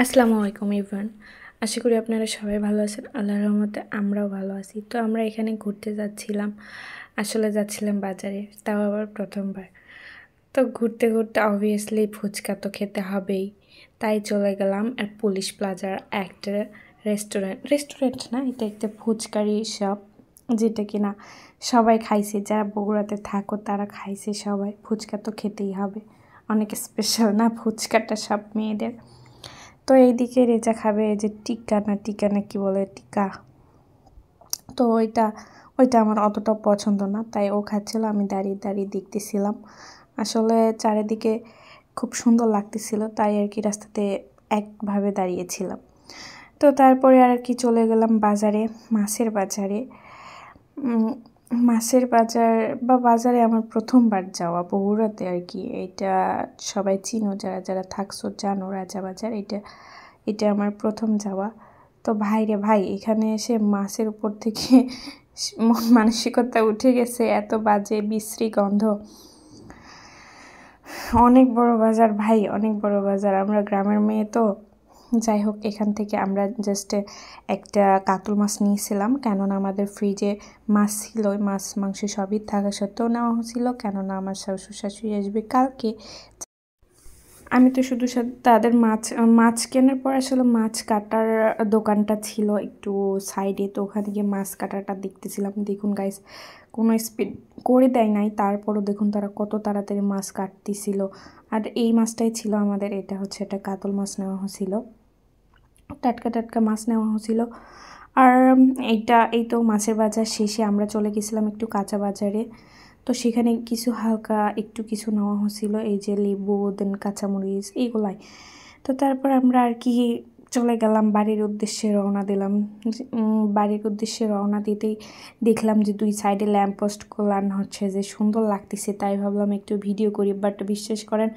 আসসালামু আলাইকুম এভরিওয়ান। আশা করি আপনারা সবাই ভালো আছেন। আল্লাহর রহমতে আমরাও ভালো আছি। তো আমরা এখানে ঘুরতে যাচ্ছিলাম। আসলে যাচ্ছিলাম বাজারে, তাও আবার প্রথমবার। তো ঘুরতে ঘুরতে অবভিয়াসলি ফুচকা তো খেতে হবেই। তাই চলে গেলাম আর পুলিশ প্লাজার একটা রেস্টুরেন্ট না, এটা একটা ফুচকারি শপ, যেটা কিনা সবাই খাইছে। যারা বগুড়াতে থাকো তারা খাইছে সবাই। ফুচকা তো খেতেই হবে, অনেক স্পেশাল না ফুচকাটা সব মেয়েদের। তো এইদিকে রেজা খাবে এই যে টিক্কা না কি বলে টিক্কা। তো ওইটা আমার অতটা পছন্দ না, তাই ও খাচ্ছিল, আমি দাঁড়িয়ে দাঁড়িয়ে দেখতেছিলাম। আসলে চারিদিকে খুব সুন্দর লাগতেছিল, তাই আর কি রাস্তাতে একভাবে দাঁড়িয়েছিলাম। তো তারপরে আর কি চলে গেলাম বাজারে, মাছের বাজারে। মাছের বাজারে আমার প্রথমবার যাওয়া বগুড়াতে আর কি। এটা সবাই চিনো, যারা যারা থাকছো জানো, রাজা বাজার। এটা আমার প্রথম যাওয়া। তো ভাই রে ভাই, এখানে এসে মাছের উপর থেকে মন মানসিকতা উঠে গেছে, এত বাজে বিশ্রী গন্ধ। অনেক বড় বাজার ভাই, অনেক বড় বাজার। আমরা গ্রামের মেয়ে তো, যাই হোক এখান থেকে আমরা জাস্ট একটা কাতল মাছ নিয়েছিলাম, কেননা আমাদের ফ্রিজে মাছ ছিল, ওই মাছ মাংস সবই থাকা সত্ত্বেও নেওয়া হয়েছিল, কেননা আমার শ্বশুর শাশুড়ি আসবে কালকে। আমি তো শুধু তাদের মাছ কেনার পর আসলে মাছ কাটার দোকানটা ছিল একটু সাইডে, তো ওখানে গিয়ে মাছ কাটাটা দেখতেছিলাম। দেখুন গাইস, কোনো স্পিড করে দেয় নাই, তারপরও দেখুন তারা কত তাড়াতাড়ি মাছ কাটতেছিল। আর এই মাছটাই ছিল আমাদের, এটা হচ্ছে একটা কাতল মাছ নেওয়া হয়েছিল, টাটকা টাটকা মাছ নেওয়া হয়েছিল। আর এই তো মাছের বাজার শেষে আমরা চলে গেছিলাম একটু কাঁচা বাজারে। তো সেখানে কিছু হালকা একটু কিছু নেওয়া হয়েছিল, এই যে লেবু দেন কাঁচামরিচ এইগুলাই। তো তারপর আমরা আর কি চলে গেলাম বাড়ির উদ্দেশ্যে, রওনা দিলাম। বাড়ির উদ্দেশ্যে রওনা দিতেই দেখলাম যে দুই সাইডে ল্যাম্পপোস্টগুলো হচ্ছে যে সুন্দর লাগতেছে, তাই ভাবলাম একটু ভিডিও করি। বাট বিশ্বাস করেন,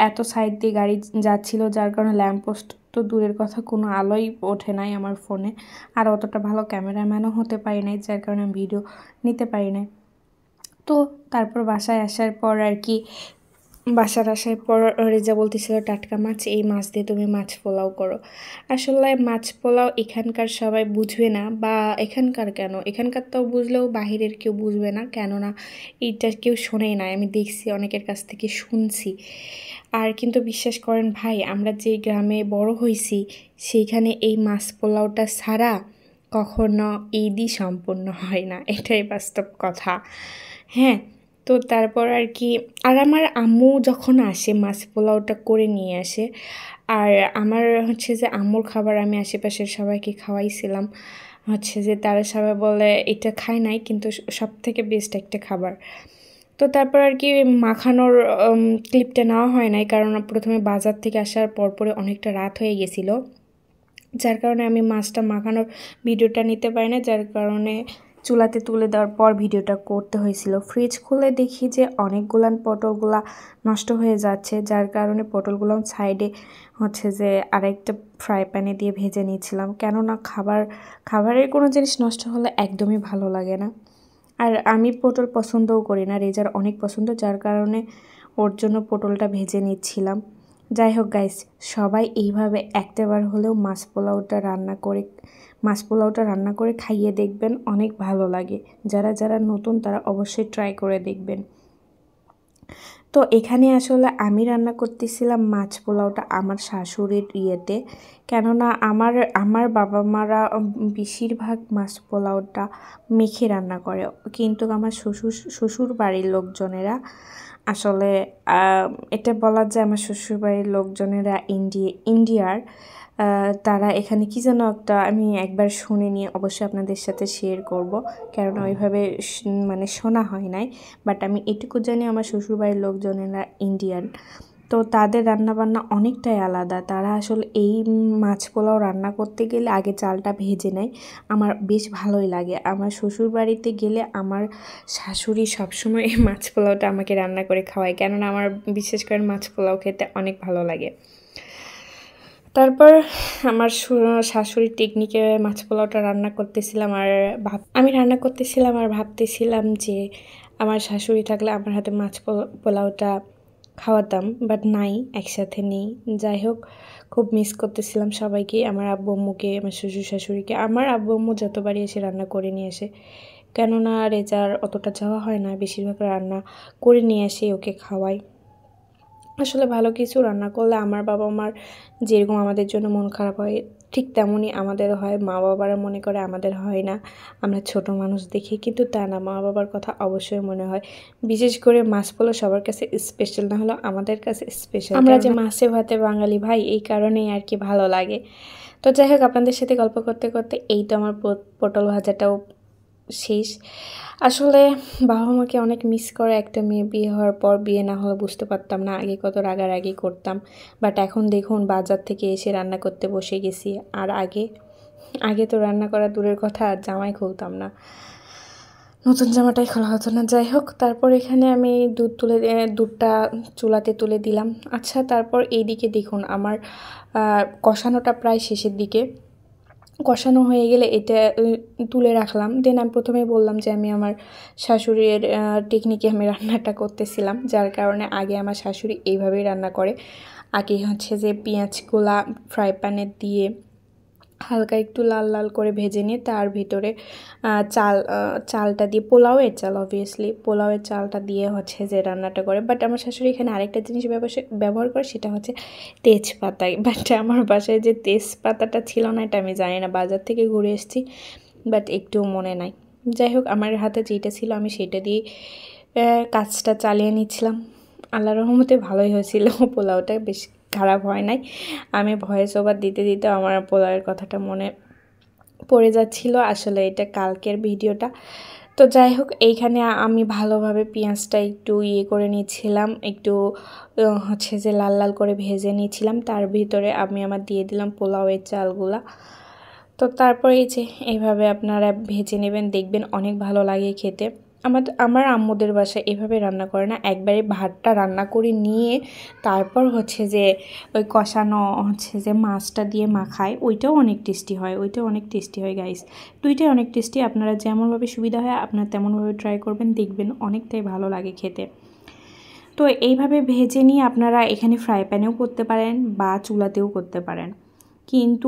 এত সাইড দিয়ে গাড়ি যাচ্ছিল, যার কারণে ল্যাম্পপোস্ট তো দূরের কথা, কোনো আলোই ওঠে নাই আমার ফোনে। আর অতটা ভালো ক্যামেরাম্যানও হতে পারি নাই, যার কারণে আমি ভিডিও নিতে পারি নাই। তো তারপর বাসায় আসার পর আর কি, রেজা বলতেছিল টাটকা মাছ, এই মাছ দিয়ে তুমি মাছ পোলাও করো। আসলে মাছ পোলাও এখানকার সবাই বুঝবে না, বা এখানকার কেন, এখানকার তো বুঝলেও বাহিরের কেউ বুঝবে না, কেননা এইটা কেউ শোনেই না। আমি দেখছি অনেকের কাছ থেকে শুনছি। আর কিন্তু বিশ্বাস করেন ভাই, আমরা যে গ্রামে বড় হয়েছি সেইখানে এই মাছ পোলাওটা ছাড়া কখনো ঈদই সম্পূর্ণ হয় না, এটাই বাস্তব কথা। হ্যাঁ, তো তারপর আর কি, আর আমার আম্মু যখন আসে মাছ পোলাওটা করে নিয়ে আসে। আর আমার হচ্ছে যে আম্মুর খাবার আমি আশেপাশের সবাইকে খাওয়াইছিলাম, হচ্ছে যে তারা সবাই বলে এটা খায় নাই, কিন্তু সব থেকে বেস্ট একটা খাবার। তো তারপর আর কি মাখানোর ক্লিপটা নেওয়া হয় নাই, কারণ প্রথমে বাজার থেকে আসার পরপরে অনেকটা রাত হয়ে গেছিলো, যার কারণে আমি মাছটা মাখানোর ভিডিওটা নিতে পারি না, যার কারণে চুলাতে তুলে দেওয়ার পর ভিডিওটা করতে হয়েছিল। ফ্রিজ খুলে দেখি যে অনেকগুলান পটলগুলা নষ্ট হয়ে যাচ্ছে, যার কারণে পটলগুলো সাইডে হচ্ছে যে আরেকটা ফ্রাই প্যানে দিয়ে ভেজে নিয়েছিলাম, কেননা খাবারের কোনো জিনিস নষ্ট হলে একদমই ভালো লাগে না। আর আমি পটল পছন্দও করি না, রেজার অনেক পছন্দ, যার কারণে ওর জন্য পটলটা ভেজে নিচ্ছিলাম। যাই হোক গাইস, সবাই এইভাবে একটাবার হলেও মাছ পোলাওটা রান্না করে খাইয়ে দেখবেন, অনেক ভালো লাগে। যারা যারা নতুন তারা অবশ্যই ট্রাই করে দেখবেন। তো এখানে আসলে আমি রান্না করতেছিলাম মাছ পোলাওটা আমার শাশুড়ির ইয়েতে, কেননা আমার বাবা মারা বেশিরভাগ মাছ পোলাওটা মেখে রান্না করে, কিন্তু আমার শ্বশুর বাড়ির লোকজনেরা আসলে এটা বলা যায় আমার শ্বশুরবাড়ির লোকজনেরা ইন্ডিয়ার। তারা এখানে কি যেন একটা আমি একবার শুনে নিয়ে অবশ্যই আপনাদের সাথে শেয়ার করব, কেননা ওইভাবে মানে শোনা হয় নাই। বাট আমি এটুকু জানি আমার শ্বশুরবাড়ির লোকজনেরা ইন্ডিয়ান। তো তাদের রান্নাবান্না অনেকটাই আলাদা। তারা আসলে এই মাছ পোলাও রান্না করতে গেলে আগে চালটা ভেজে নেয়, আমার বেশ ভালোই লাগে। আমার শ্বশুর বাড়িতে গেলে আমার শাশুড়ি সবসময় এই মাছ পোলাওটা আমাকে রান্না করে খাওয়ায়, কেননা আমার বিশেষ করে মাছ পোলাও খেতে অনেক ভালো লাগে। তারপর আমার শাশুড়ির টেকনিকে মাছ পোলাওটা রান্না করতেছিলাম, আর আমি রান্না করতেছিলাম আর ভাবতেছিলাম যে আমার শাশুড়ি থাকলে আমার হাতে মাছ পোলাওটা খাওয়াতাম, বাট নাই, একসাথে নেই। যাই হোক, খুব মিস করতেছিলাম সবাইকে, আমার আব্বু আম্মুকে, আমার শ্বশুর শাশুড়িকে। আমার আব্বু আম্মু যতবারই এসে রান্না করে নিয়ে আসে, কেননা রেজার অতটা যাওয়া হয় না, বেশিরভাগ রান্না করে নিয়ে আসে, ওকে খাওয়াই। আসলে ভালো কিছু রান্না করলে আমার বাবা মার যেরকম আমাদের জন্য মন খারাপ হয়, ঠিক তেমনই আমাদেরও হয়। মা বাবারা মনে করে আমাদের হয় না, আমরা ছোট মানুষ দেখি, কিন্তু তা না, মা বাবার কথা অবশ্যই মনে হয়। বিশেষ করে মাছ পোলা সবার কাছে স্পেশাল, না হলেও আমাদের কাছে স্পেশাল। আমরা যে মাছে ভাতে বাঙালি ভাই, এই কারণেই আর কি ভালো লাগে। তো যাই হোক, আপনাদের সাথে গল্প করতে করতে এই তো আমার পটল ভাজাটাও শেষ। আসলে বাবা মাকে অনেক মিস করে একটা মেয়ে, বিয়ে হওয়ার পর। বিয়ে না হলে বুঝতে পারতাম না আগে কত রাগারাগি করতাম, বাট এখন দেখুন বাজার থেকে এসে রান্না করতে বসে গেছি। আর আগে তো রান্না করা দূরের কথা, জামাই খুলতাম না, নতুন জামাটাই খোলা হতো না। যাই হোক, তারপর এখানে আমি দুধটা চুলাতে তুলে দিলাম। আচ্ছা, তারপর এইদিকে দেখুন আমার কষানোটা প্রায় শেষের দিকে। কষানো হয়ে গেলে এটা তুলে রাখলাম। দেন আমি প্রথমেই বললাম যে আমি আমার শাশুড়ির টেকনিকে আমি রান্নাটা করতেছিলাম, যার কারণে আগে আমার শাশুড়ি এইভাবেই রান্না করে। আগে হচ্ছে যে পেঁয়াজগুলা ফ্রাই প্যানে দিয়ে হালকা একটু লাল লাল করে ভেজে নিয়ে তার ভিতরে চালটা দিয়ে, পোলাওয়ের চাল, অবভিয়াসলি পোলাওয়ের চালটা দিয়ে হচ্ছে যে রান্নাটা করে। বাট আমার শাশুড়ি এখানে আরেকটা জিনিস ব্যবহার করে, সেটা হচ্ছে তেজপাতা। বাট আমার বাসায় যে তেজপাতাটা ছিল না, এটা আমি জানি না, বাজার থেকে ঘুরে এসেছি, বাট একটু মনে নাই। যাই হোক, আমার হাতে যেটা ছিল আমি সেটা দিয়ে কাজটা চালিয়ে নিচ্ছিলাম। আল্লাহর রহমতে ভালোই হয়েছিল, পোলাওটা বেশ খারাপ হয় নাই। আমি ভয়েস ওভার দিতে দিতে আমার পোলাওয়ের কথাটা মনে পড়ে যাচ্ছিল। আসলে এটা কালকের ভিডিওটা। তো যাই হোক, এইখানে আমি ভালোভাবে পেঁয়াজটা একটু করে নিচ্ছিলাম, একটু হচ্ছে যে লাল লাল করে ভেজে নিয়েছিলাম। তার ভিতরে আমি আমার দিয়ে দিলাম পোলাওয়ের চালগুলা। তো তারপরে এই যে এইভাবে আপনারা ভেজে নেবেন, দেখবেন অনেক ভালো লাগে খেতে। আমার আম্মুদের বাসায় এভাবে রান্না করে না, একবারে ভাতটা রান্না করে নিয়ে তারপর হচ্ছে যে ওই কষানো হচ্ছে যে মাছটা দিয়ে মাখায়, ওইটাও অনেক টেস্টি হয় গাইস। দুইটাই অনেক টেস্টি, আপনারা যেমনভাবে সুবিধা হয় আপনারা তেমনভাবে ট্রাই করবেন, দেখবেন অনেকটাই ভালো লাগে খেতে। তো এইভাবে ভেজে নিয়ে আপনারা এখানে ফ্রাই প্যানেও করতে পারেন বা চুলাতেও করতে পারেন, কিন্তু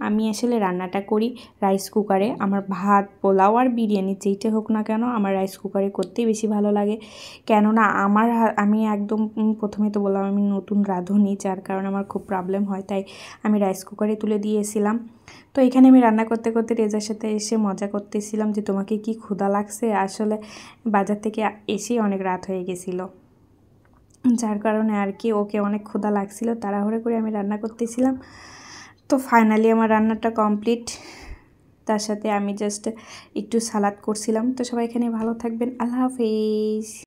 আমি আসলে রান্নাটা করি রাইস কুকারে। আমার ভাত, পোলাও আর বিরিয়ানি যেইটা হোক না কেন, আমার রাইস কুকারে করতেই বেশি ভালো লাগে। কেননা আমি একদম প্রথমে তো বললাম আমি নতুন রাঁধুনি, যার কারণে আমার খুব প্রবলেম হয়, তাই আমি রাইস কুকারে তুলে দিয়েছিলাম। তো এখানে আমি রান্না করতে করতে রেজার সাথে এসে মজা করতেছিলাম যে তোমাকে কি ক্ষুধা লাগছে। আসলে বাজার থেকে এসেই অনেক রাত হয়ে গেছিলো, যার কারণে আর কি ওকে অনেক ক্ষুধা লাগছিল, তাড়াহুড়ো করে আমি রান্না করতেছিলাম। তো ফাইনালি আমার রান্নাটা কমপ্লিট, তার সাথে আমি জাস্ট একটু সালাদ করছিলাম। তো সবাই এখানে ভালো থাকবেন, আল্লাহ হাফেজ।